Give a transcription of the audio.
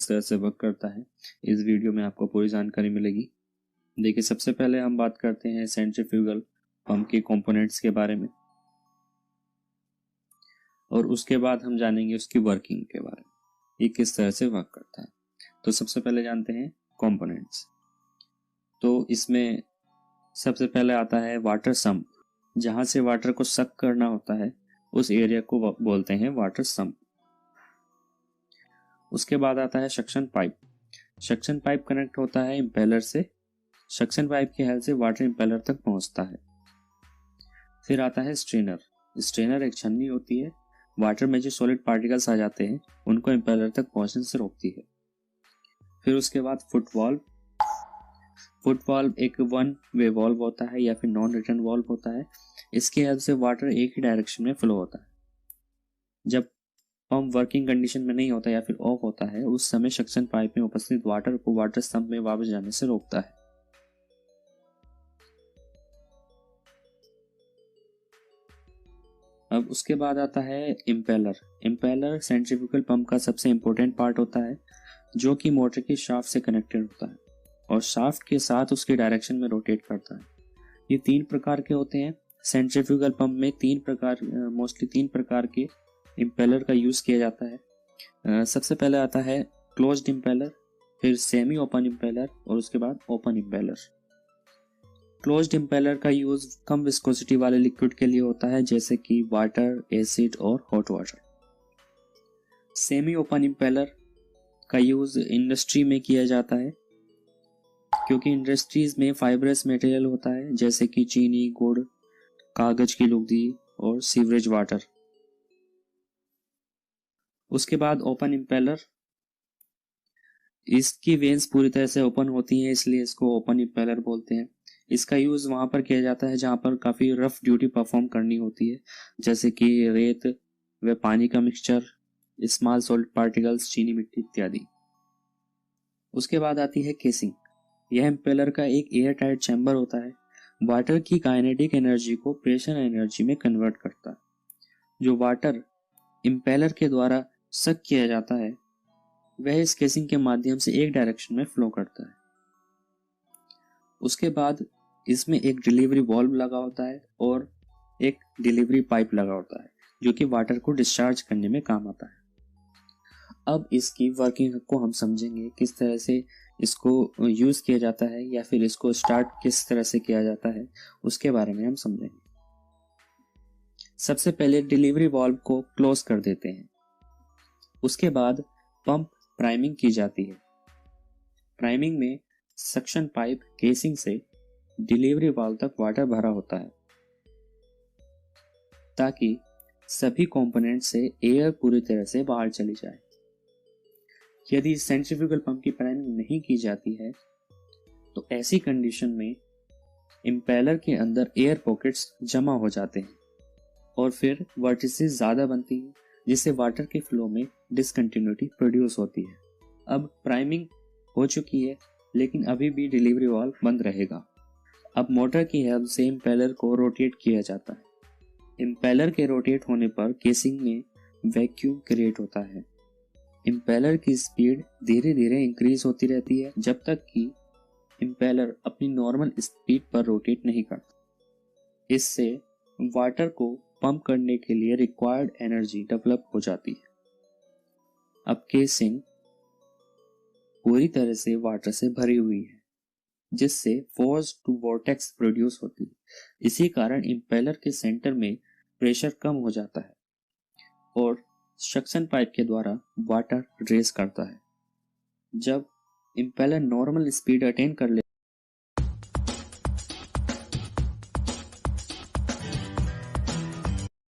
तरह से वर्क करता है, इस वीडियो में आपको पूरी जानकारी मिलेगी। देखिए, सबसे पहले हम बात करते हैं सेंट्रीफ्यूगल पंप के कंपोनेंट्स के बारे में, और उसके बाद हम जानेंगे उसकी वर्किंग के बारे में, ये किस तरह से वर्क करता है। तो सबसे पहले जानते हैं कंपोनेंट्स। तो इसमें सबसे पहले आता है वाटर सम्प। जहां से वाटर को सक करना होता है उस एरिया को बोलते हैं वाटर सम्प। उसके बाद आता है suction pipe. Suction pipe connect होता है इंपेलर से। सक्शन पाइप की हेल्प से वाटर इंपेलर तक पहुंचता है। फिर आता है स्ट्रेनर। स्ट्रेनर एक छन्नी होती है, वाटर में जो सॉलिड पार्टिकल्स आ जाते हैं उनको इंपेलर तक पहुंचने से रोकती है। फिर उसके बाद फुट वाल्व। फुट वाल्व एक वन वे वाल्व होता है या फिर नॉन रिटर्न वाल्व होता है। इसकी हेल्प से वाटर एक ही डायरेक्शन में फ्लो होता है। जब पंप वर्किंग कंडीशन में नहीं होता या फिर ऑफ होता है, उस समय सक्शन पाइप में उपस्थित वाटर को वाटर सम्प में वापस जाने से रोकता है। अब उसके बाद आता है इम्पेलर। इम्पेलर सेंट्रीफ्यूगल पंप का सबसे इंपॉर्टेंट पार्ट होता है, जो कि मोटर की शाफ्ट से कनेक्टेड होता है और शाफ्ट के साथ उसके डायरेक्शन में रोटेट करता है। ये 3 प्रकार के होते हैं। सेंट्रीफ्यूगल पंप में मोस्टली तीन प्रकार के इम्पेलर का यूज किया जाता है। सबसे पहले आता है क्लोज्ड इम्पेलर, फिर सेमी ओपन इम्पेलर और उसके बाद ओपन इम्पेलर। क्लोज्ड इम्पेलर का यूज कम विस्कोसिटी वाले लिक्विड के लिए होता है, जैसे कि वाटर, एसिड और hot water. Semi open impeller का यूज इंडस्ट्री में किया जाता है, क्योंकि इंडस्ट्रीज में फाइब्रस मटेरियल होता है, जैसे कि चीनी, गुड़, कागज की लुगदी और सीवरेज वाटर। उसके बाद ओपन इम्पेलर। इसकी वेन्स पूरी तरह से ओपन होती हैं, इसलिए इसको ओपन इम्पेलर बोलते हैं। इसका यूज वहां पर किया जाता है जहां पर काफी रफ ड्यूटी परफॉर्म करनी होती है, जैसे कि रेत व पानी का मिक्सचर, स्मॉल सॉल्ट पार्टिकल्स, चीनी मिट्टी इत्यादि। उसके बाद आती है केसिंग। यह इम्पेलर का एक एयर टाइट चैम्बर होता है, वाटर की काइनेटिक एनर्जी को प्रेशर एनर्जी में कन्वर्ट करता है। जो वाटर इम्पेलर के द्वारा सक किया जाता है वह इस केसिंग के माध्यम से एक डायरेक्शन में फ्लो करता है। उसके बाद इसमें एक डिलीवरी वाल्व लगा होता है और एक डिलीवरी पाइप लगा होता है, जो कि वाटर को डिस्चार्ज करने में काम आता है। अब इसकी वर्किंग को हम समझेंगे, किस तरह से इसको यूज किया जाता है या फिर इसको स्टार्ट किस तरह से किया जाता है, उसके बारे में हम समझेंगे। सबसे पहले डिलीवरी वाल्व को क्लोज कर देते हैं। उसके बाद पंप प्राइमिंग की जाती है। प्राइमिंग में सक्शन पाइप केसिंग से डिलीवरी वाल्व तक वाटर भरा होता है, ताकि सभी कंपोनेंट से एयर पूरी तरह से बाहर चली जाए। यदि सेंट्रीफ्यूगल पंप की प्राइमिंग नहीं की जाती है तो ऐसी कंडीशन में इंपेलर के अंदर एयर पॉकेट्स जमा हो जाते हैं और फिर वर्टिसेस ज़्यादा बनती हैं, जिससे वाटर के फ्लो में डिसकंटिन्यूटी प्रोड्यूस होती है। अब प्राइमिंग हो चुकी है, लेकिन अभी भी डिलीवरी वाल्व बंद रहेगा। अब मोटर की हेल्प से इंपेलर को रोटेट किया जाता है। इंपेलर के रोटेट होने पर केसिंग में वैक्यूम क्रिएट होता है। इंपेलर की स्पीड धीरे धीरे इंक्रीज होती रहती है, जब तक कि इंपेलर अपनी नॉर्मल स्पीड पर रोटेट नहीं करता। इससे वाटर को पंप करने के लिए रिक्वायर्ड एनर्जी डेवलप हो जाती है। अब केसिंग पूरी तरह से वाटर से भरी हुई है, जिससे फोर्स टू वोर्टेक्स प्रोड्यूस होती है। इसी कारण इंपेलर के सेंटर में प्रेशर कम हो जाता है और सक्शन पाइप के द्वारा वाटर रेस करता है। जब इंपेलर नॉर्मल स्पीड अटेन कर ले